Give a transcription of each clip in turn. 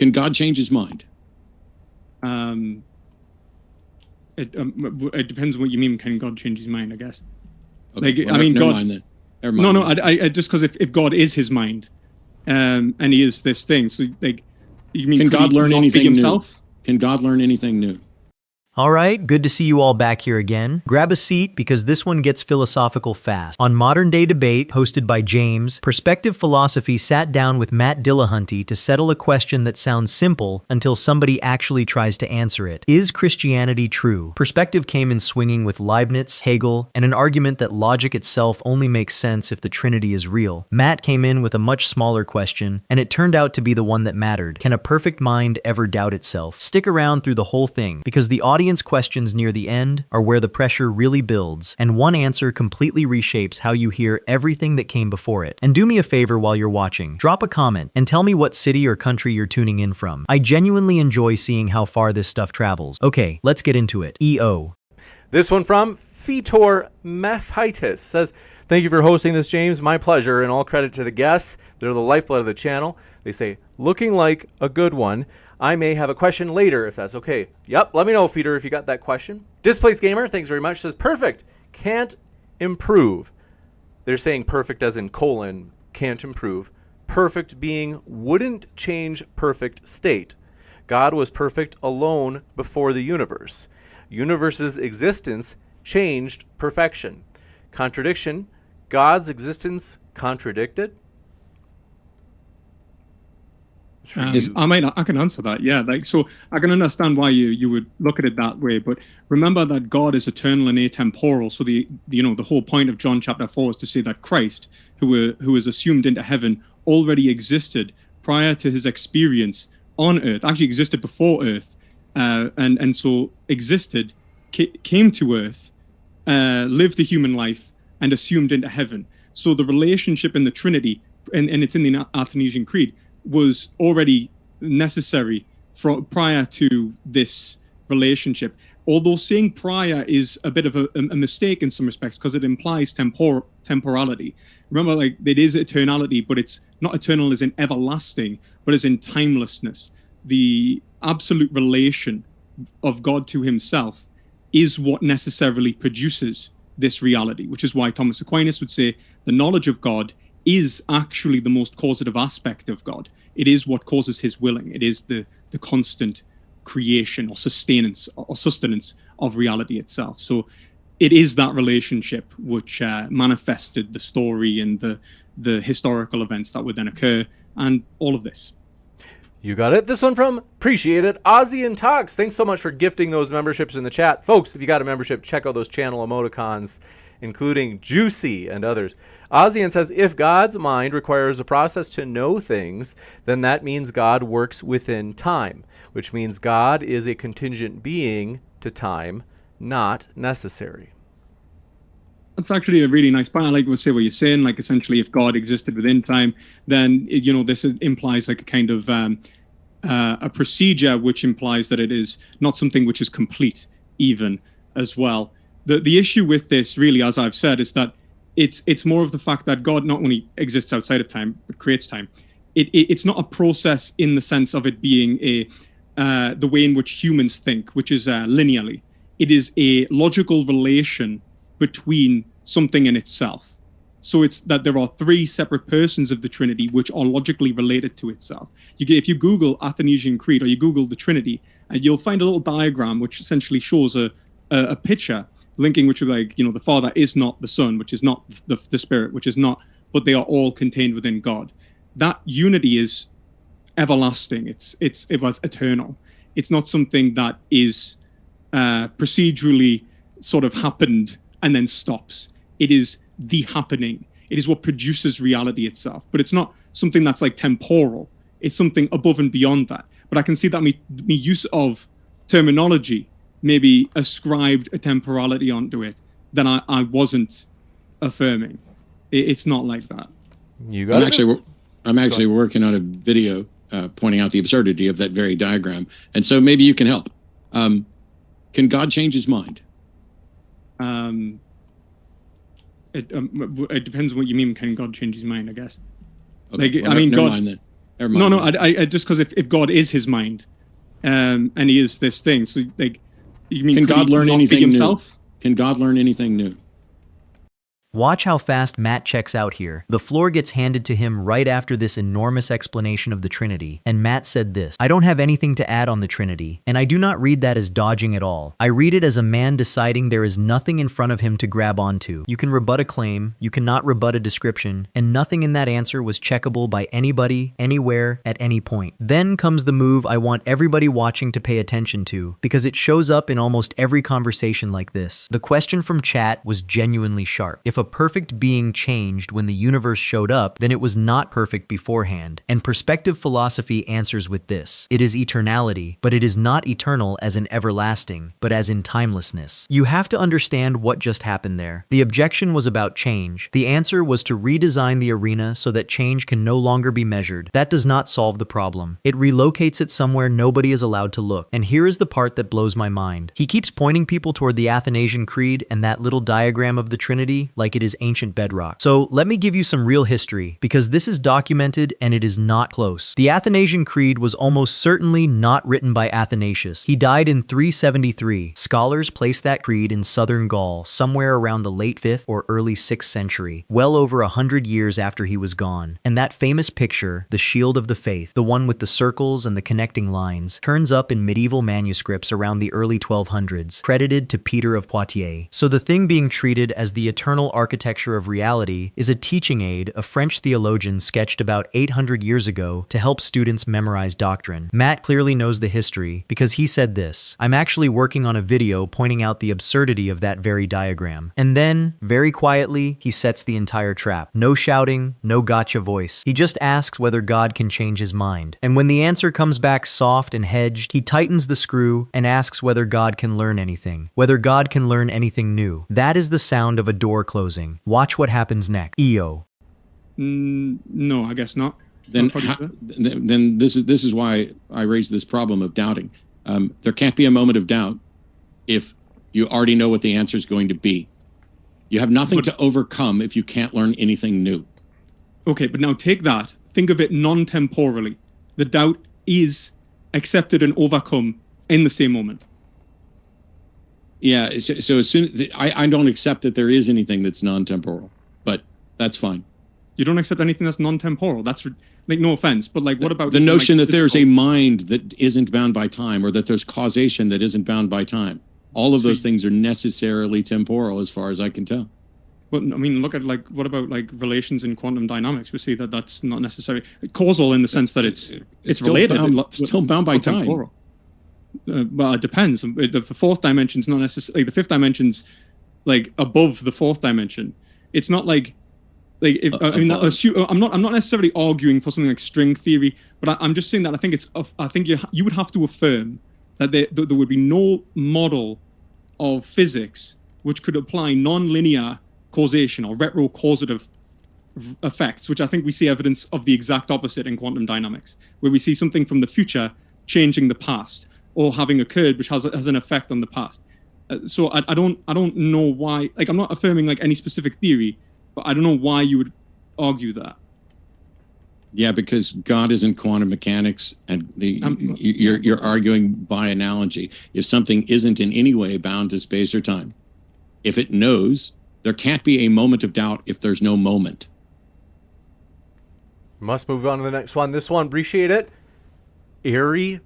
Can God change his mind? It depends on what you mean. Can God change his mind? I guess. Okay, Like, well, I mean, never God. mind then. Never mind. No. I just because if God is his mind, and he is this thing, so like, you mean Can could God he learn not be anything himself? new? Can God learn anything new? All right, good to see you all back here again. Grab a seat because this one gets philosophical fast. On Modern Day Debate, hosted by James, Perspective Philosophy sat down with Matt Dillahunty to settle a question that sounds simple until somebody actually tries to answer it. Is Christianity true? Perspective came in swinging with Leibniz, Hegel, and an argument that logic itself only makes sense if the Trinity is real. Matt came in with a much smaller question, and it turned out to be the one that mattered. Can a perfect mind ever doubt itself? Stick around through the whole thing, because the audience questions near the end are where the pressure really builds, and one answer completely reshapes how you hear everything that came before it. And do me a favor while you're watching, drop a comment and tell me what city or country you're tuning in from. I genuinely enjoy seeing how far this stuff travels. Okay, let's get into it. EO. This one from Fetor Mephitis says, "Thank you for hosting this, James. My pleasure, and all credit to the guests. They're the lifeblood of the channel." They say, "Looking like a good one. I may have a question later, if that's okay." Yep, let me know, Feeder, if you got that question. Displaced Gamer, thanks very much, says, "Perfect. Can't improve." They're saying perfect as in colon, can't improve. Perfect being wouldn't change perfect state. God was perfect alone before the universe. Universe's existence changed perfection. Contradiction, God's existence contradicted. I can answer that. Yeah, like, so I can understand why you would look at it that way, but remember that God is eternal and atemporal. So the whole point of John chapter 4 is to say that Christ, who was assumed into heaven, already existed prior to his experience on earth, actually existed before earth, and so existed, came to earth, lived the human life, and assumed into heaven. So the relationship in the Trinity, and it's in the Athanasian Creed, was already necessary prior to this relationship. Although saying prior is a bit of a mistake in some respects, because it implies temporality. Remember, like, it is eternality, but it's not eternal as in everlasting, but as in timelessness. The absolute relation of God to himself is what necessarily produces this reality, which is why Thomas Aquinas would say the knowledge of God is actually the most causative aspect of God. It is what causes his willing. It is the constant creation or sustenance of reality itself. So it is that relationship which manifested the story and the historical events that would then occur, and all of this. You got it. This one from Appreciate It, Ozzy and Talks. Thanks so much for gifting those memberships in the chat. Folks, if you got a membership, check out those channel emoticons, including Juicy and others. Ozian says, if God's mind requires a process to know things, then that means God works within time, which means God is a contingent being to time, not necessary. That's actually a really nice point. I like to say what you're saying, like, essentially, if God existed within time, then, this implies like a kind of a procedure which implies that it is not something which is complete even as well. The issue with this, really, as I've said, is that it's more of the fact that God not only exists outside of time, but creates time. It's not a process in the sense of it being the way in which humans think, which is linearly. It is a logical relation between something and itself. So it's that there are three separate persons of the Trinity which are logically related to itself. If you Google Athanasian Creed or you Google the Trinity, you'll find a little diagram which essentially shows a picture linking which is like, the Father is not the Son, which is not the Spirit, which is not, but they are all contained within God. That unity is everlasting. It was eternal. It's not something that is procedurally sort of happened and then stops. It is the happening. It is what produces reality itself. But it's not something that's like temporal. It's something above and beyond that. But I can see that me use of terminology maybe ascribed a temporality onto it that I wasn't affirming. It's not like that. You got I'm actually working on a video pointing out the absurdity of that very diagram. And so maybe you can help. Can God change his mind? It depends on what you mean. Can God change his mind? I guess. Okay, God. Never mind then. Never No, mind. no. I just because if God is his mind, and he is this thing, so like, you mean Can could God he learn not be anything himself? new? Can God learn anything new? Watch how fast Matt checks out here. The floor gets handed to him right after this enormous explanation of the Trinity, and Matt said this: I don't have anything to add on the Trinity, and I do not read that as dodging at all. I read it as a man deciding there is nothing in front of him to grab onto. You can rebut a claim, you cannot rebut a description, and nothing in that answer was checkable by anybody, anywhere, at any point. Then comes the move I want everybody watching to pay attention to, because it shows up in almost every conversation like this. The question from chat was genuinely sharp. If a perfect being changed when the universe showed up, then it was not perfect beforehand. And perspective philosophy answers with this: it is eternality, but it is not eternal as in everlasting, but as in timelessness. You have to understand what just happened there. The objection was about change. The answer was to redesign the arena so that change can no longer be measured. That does not solve the problem. It relocates it somewhere nobody is allowed to look. And here is the part that blows my mind. He keeps pointing people toward the Athanasian Creed and that little diagram of the Trinity like it is ancient bedrock. So let me give you some real history, because this is documented and it is not close. The Athanasian Creed was almost certainly not written by Athanasius. He died in 373. Scholars place that creed in southern Gaul, somewhere around the late 5th or early 6th century, well over 100 years after he was gone. And that famous picture, the shield of the faith, the one with the circles and the connecting lines, turns up in medieval manuscripts around the early 1200s, credited to Peter of Poitiers. So the thing being treated as the eternal architecture of reality is a teaching aid a French theologian sketched about 800 years ago to help students memorize doctrine. Matt clearly knows the history because he said this: I'm actually working on a video pointing out the absurdity of that very diagram. And then, very quietly, he sets the entire trap. No shouting, no gotcha voice. He just asks whether God can change his mind. And when the answer comes back soft and hedged, he tightens the screw and asks whether God can learn anything. Whether God can learn anything new. That is the sound of a door closing. Watch what happens next. EO. No, I guess not. Then this is why I raised this problem of doubting. There can't be a moment of doubt if you already know what the answer is going to be. You have nothing to overcome if you can't learn anything new. Okay, but now take that. Think of it non-temporally. The doubt is accepted and overcome in the same moment. Yeah, so as soon I don't accept that there is anything that's non-temporal, but that's fine. You don't accept anything that's non-temporal. That's like, no offense, but like, what about the notion like, that there's a mind that isn't bound by time, or that there's causation that isn't bound by time? All of those things are necessarily temporal, as far as I can tell. Well, I mean, look at like, what about like relations in quantum dynamics? We see that that's not necessarily causal in the sense that it's still related, still bound by time. Temporal. Well, it depends. The fourth dimension's not necessarily, the fifth dimension's like above the fourth dimension. It's not like if, I mean, I'm not necessarily arguing for something like string theory, but I'm just saying that I think you would have to affirm that there would be no model of physics which could apply non-linear causation or retrocausative effects, which I think we see evidence of the exact opposite in quantum dynamics, where we see something from the future changing the past, or having occurred which has an effect on the past. So I don't know why, like, I'm not affirming like any specific theory, but I don't know why you would argue that. Yeah, because God isn't quantum mechanics, and you're arguing by analogy. If something isn't in any way bound to space or time, if it knows, there can't be a moment of doubt if there's no moment. Must move on to the next one. This one, appreciate it. Eerie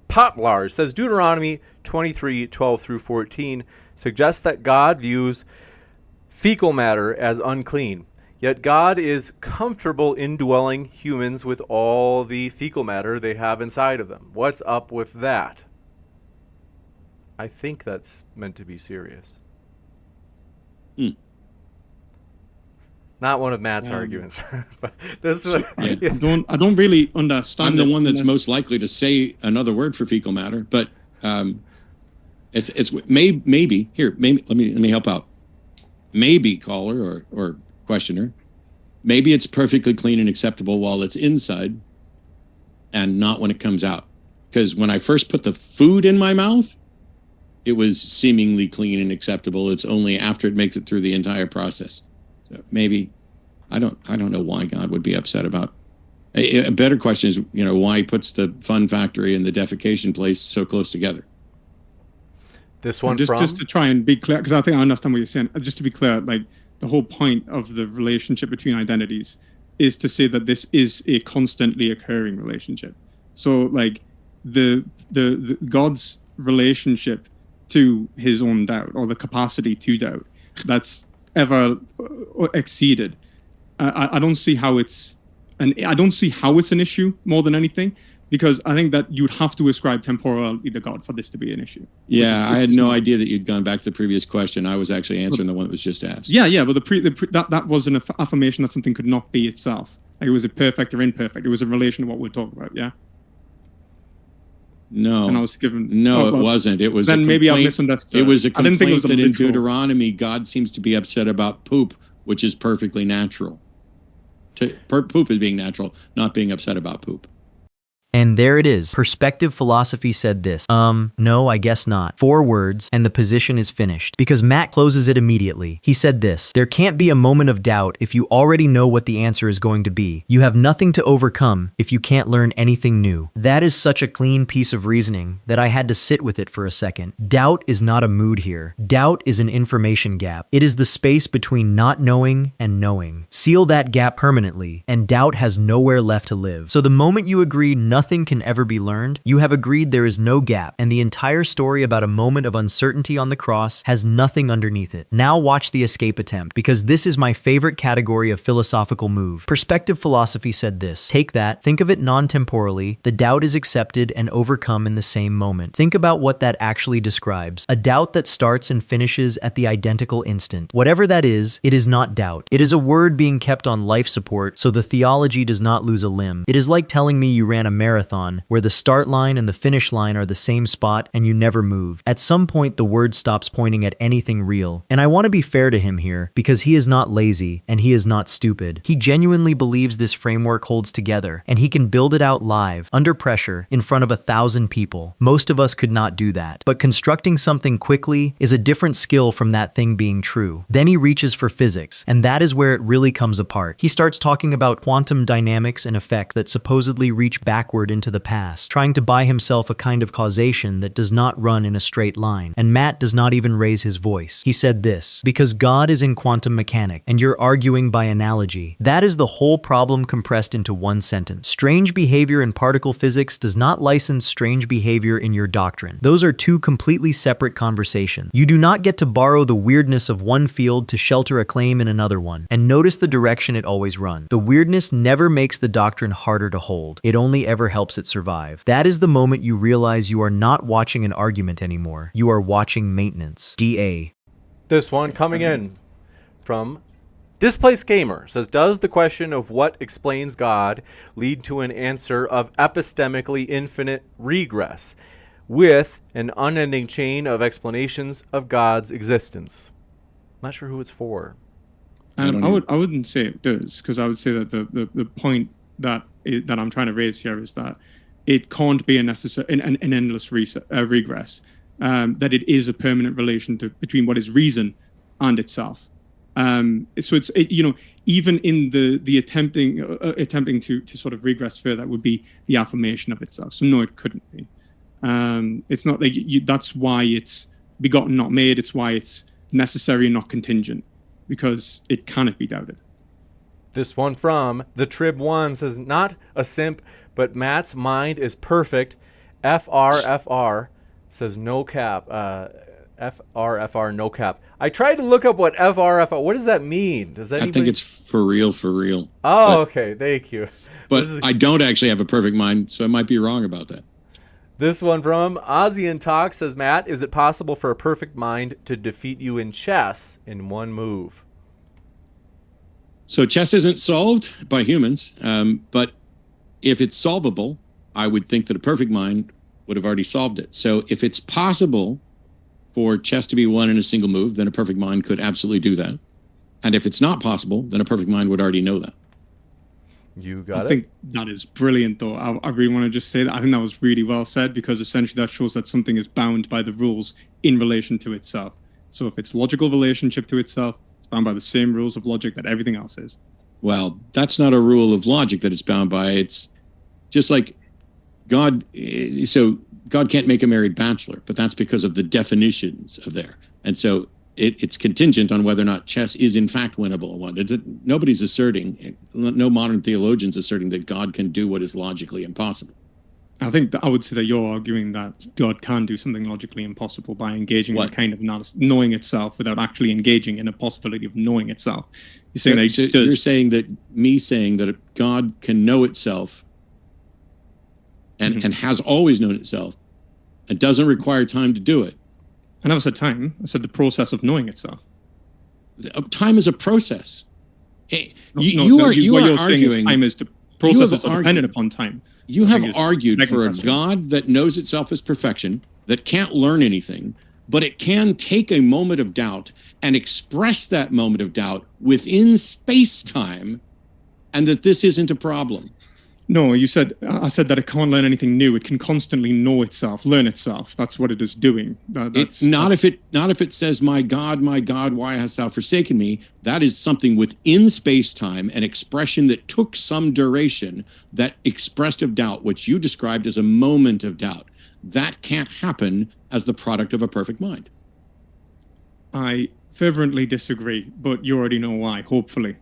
Poplar says Deuteronomy 23:12 through 14 suggests that God views fecal matter as unclean. Yet God is comfortable indwelling humans with all the fecal matter they have inside of them. What's up with that? I think that's meant to be serious. Not one of Matt's arguments. But this is I don't really understand. I'm the one that's most likely to say another word for fecal matter, but it's maybe here. Maybe let me help out. Maybe, caller or questioner, maybe it's perfectly clean and acceptable while it's inside, and not when it comes out. Because when I first put the food in my mouth, it was seemingly clean and acceptable. It's only after it makes it through the entire process. So maybe I don't know why God would be upset about A better question is, why he puts the fun factory and the defecation place so close together. This one just to try and be clear, because I think I understand what you're saying. Just to be clear, like the whole point of the relationship between identities is to say that this is a constantly occurring relationship. So like the God's relationship to his own doubt, or the capacity to doubt, that's ever exceeded. I don't see how it's an issue more than anything, because I think that you'd have to ascribe temporality to God for this to be an issue. Yeah, I had no idea that you'd gone back to the previous question. I was actually answering the one that was just asked. Yeah, but that was an affirmation that something could not be itself. Like it was a perfect or imperfect. It was in relation to what we're talking about. Yeah. No. And I was given. No, it wasn't. It was. Then maybe I misunderstood. It was a complaint that in literal. Deuteronomy, God seems to be upset about poop, which is perfectly natural. Poop is being natural, not being upset about poop. And there it is. Perspective philosophy said this. No, I guess not. 4 words, and the position is finished. Because Matt closes it immediately. He said this: there can't be a moment of doubt if you already know what the answer is going to be. You have nothing to overcome if you can't learn anything new. That is such a clean piece of reasoning that I had to sit with it for a second. Doubt is not a mood here. Doubt is an information gap. It is the space between not knowing and knowing. Seal that gap permanently, and doubt has nowhere left to live. So the moment you agree nothing can ever be learned, you have agreed there is no gap, and the entire story about a moment of uncertainty on the cross has nothing underneath it. Now watch the escape attempt, because this is my favorite category of philosophical move. Perspective philosophy said this: take that, think of it non-temporally, the doubt is accepted and overcome in the same moment. Think about what that actually describes. A doubt that starts and finishes at the identical instant. Whatever that is, it is not doubt. It is a word being kept on life support so the theology does not lose a limb. It is like telling me you ran a marathon where the start line and the finish line are the same spot and you never moved. At some point, the word stops pointing at anything real. And I want to be fair to him here, because he is not lazy and he is not stupid. He genuinely believes this framework holds together, and he can build it out live, under pressure, in front of 1,000 people. Most of us could not do that. But constructing something quickly is a different skill from that thing being true. Then he reaches for physics, and that is where it really comes apart. He starts talking about quantum dynamics and effects that supposedly reach backward into the past, trying to buy himself a kind of causation that does not run in a straight line. And Matt does not even raise his voice. He said this: because God is in quantum mechanics, and you're arguing by analogy. That is the whole problem compressed into one sentence. Strange behavior in particle physics does not license strange behavior in your doctrine. Those are 2 completely separate conversations. You do not get to borrow the weirdness of one field to shelter a claim in another one. And notice the direction it always runs. The weirdness never makes the doctrine harder to hold. It only ever helps it survive. That is the moment you realize you are not watching an argument anymore. You are watching maintenance. DA. This one coming in from Displaced Gamer says, does the question of what explains God lead to an answer of epistemically infinite regress with an unending chain of explanations of God's existence? I'm not sure who it's for. I wouldn't say it does, because I would say that the point that I'm trying to raise here is that it can't be an endless regress. That it is a permanent relation between what is reason and itself. So it's even in the attempting to sort of regress further, that would be the affirmation of itself. So no, it couldn't be. It's not like that's why it's begotten, not made. It's why it's necessary and not contingent, because it cannot be doubted. This one from the Trib One says, not a simp, but Matt's mind is perfect. FRFR says no cap. FRFR no cap. I tried to look up what FRFR. What does that mean? Does anybody? I think it's for real, for real. Oh, okay. Thank you. But I don't actually have a perfect mind, so I might be wrong about that. This one from Ozian Talk says, Matt, is it possible for a perfect mind to defeat you in chess in one move? So chess isn't solved by humans, but if it's solvable, I would think that a perfect mind would have already solved it. So if it's possible for chess to be won in a single move, then a perfect mind could absolutely do that. And if it's not possible, then a perfect mind would already know that. You got it. I think that is brilliant, though. I really want to just say that. I think that was really well said, because essentially that shows that something is bound by the rules in relation to itself. So if it's logical relationship to itself, it's bound by the same rules of logic that everything else is. Well, that's not a rule of logic that it's bound by. It's just like God. So God can't make a married bachelor, but that's because of the definitions of there. And so it's contingent on whether or not chess is in fact winnable. Nobody's asserting, no modern theologians asserting that God can do what is logically impossible. I think that I would say that you're arguing that God can do something logically impossible by engaging in a kind of knowing itself without actually engaging in a possibility of knowing itself. You're saying that so you're saying that me saying that God can know itself and has always known itself and doesn't require time to do it. I never said time. I said the process of knowing itself. Time is a process. You are arguing time is the processes are dependent upon time. You have argued for a God that knows itself as perfection, that can't learn anything, but it can take a moment of doubt and express that moment of doubt within space-time, and that this isn't a problem. No, I said that it can't learn anything new. It can constantly know itself, learn itself. That's what it is doing. It's not if it says, my God, why hast thou forsaken me? That is something within space-time, an expression that took some duration, that expressed of doubt, which you described as a moment of doubt. That can't happen as the product of a perfect mind. I fervently disagree, but you already know why, hopefully.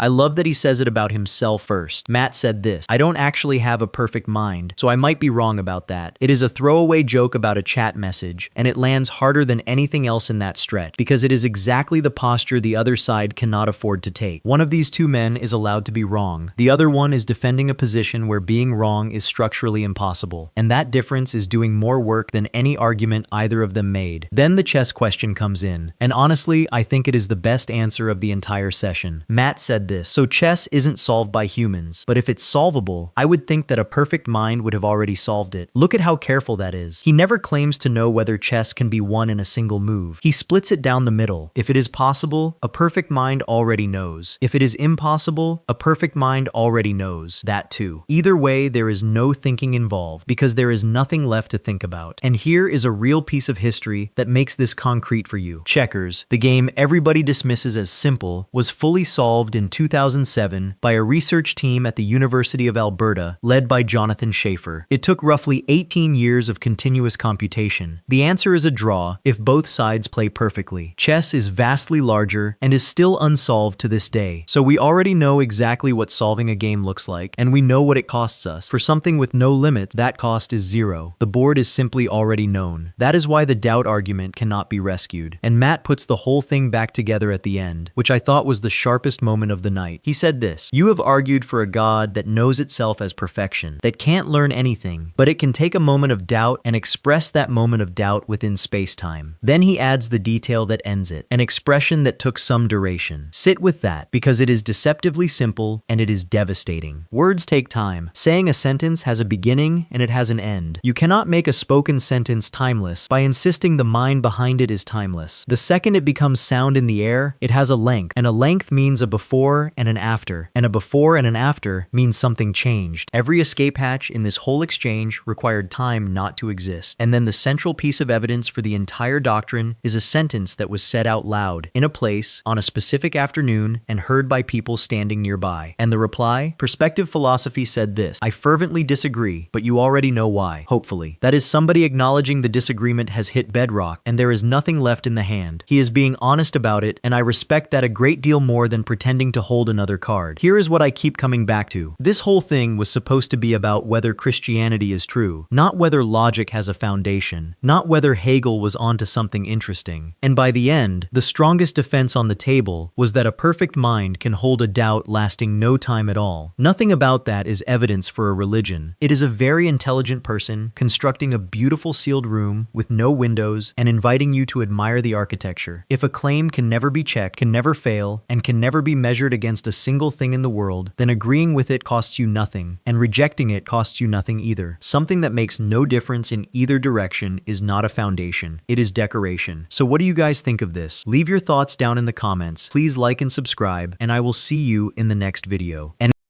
I love that he says it about himself first. Matt said this, I don't actually have a perfect mind, so I might be wrong about that. It is a throwaway joke about a chat message, and it lands harder than anything else in that stretch, because it is exactly the posture the other side cannot afford to take. One of these two men is allowed to be wrong. The other one is defending a position where being wrong is structurally impossible, and that difference is doing more work than any argument either of them made. Then the chess question comes in, and honestly, I think it is the best answer of the entire session. Matt said this, so chess isn't solved by humans, but if it's solvable, I would think that a perfect mind would have already solved it. Look at how careful that is. He never claims to know whether chess can be won in a single move. He splits it down the middle. If it is possible, a perfect mind already knows. If it is impossible, a perfect mind already knows that too. Either way, there is no thinking involved, because there is nothing left to think about. And here is a real piece of history that makes this concrete for you. Checkers, the game everybody dismisses as simple, was fully solved in 2007 by a research team at the University of Alberta led by Jonathan Schaefer. It took roughly 18 years of continuous computation. The answer is a draw if both sides play perfectly. Chess is vastly larger and is still unsolved to this day. So we already know exactly what solving a game looks like, and we know what it costs us. For something with no limit, that cost is zero. The board is simply already known. That is why the doubt argument cannot be rescued. And Matt puts the whole thing back together at the end, which I thought was the sharpest moment of the night. He said this, you have argued for a God that knows itself as perfection, that can't learn anything, but it can take a moment of doubt and express that moment of doubt within space-time. Then he adds the detail that ends it, an expression that took some duration. Sit with that, because it is deceptively simple and it is devastating. Words take time. Saying a sentence has a beginning and it has an end. You cannot make a spoken sentence timeless by insisting the mind behind it is timeless. The second it becomes sound in the air, it has a length, and a length means a before and an after, and a before and an after means something changed. Every escape hatch in this whole exchange required time not to exist. And then the central piece of evidence for the entire doctrine is a sentence that was said out loud, in a place, on a specific afternoon, and heard by people standing nearby. And the reply? Perspective Philosophy said this, I fervently disagree, but you already know why, hopefully. That is somebody acknowledging the disagreement has hit bedrock, and there is nothing left in the hand. He is being honest about it, and I respect that a great deal more than pretending to hold another card. Here is what I keep coming back to. This whole thing was supposed to be about whether Christianity is true, not whether logic has a foundation, not whether Hegel was onto something interesting. And by the end, the strongest defense on the table was that a perfect mind can hold a doubt lasting no time at all. Nothing about that is evidence for a religion. It is a very intelligent person constructing a beautiful sealed room with no windows and inviting you to admire the architecture. If a claim can never be checked, can never fail, and can never be measured against a single thing in the world, then agreeing with it costs you nothing, and rejecting it costs you nothing either. Something that makes no difference in either direction is not a foundation. It is decoration. So what do you guys think of this? Leave your thoughts down in the comments. Please like and subscribe, and I will see you in the next video. And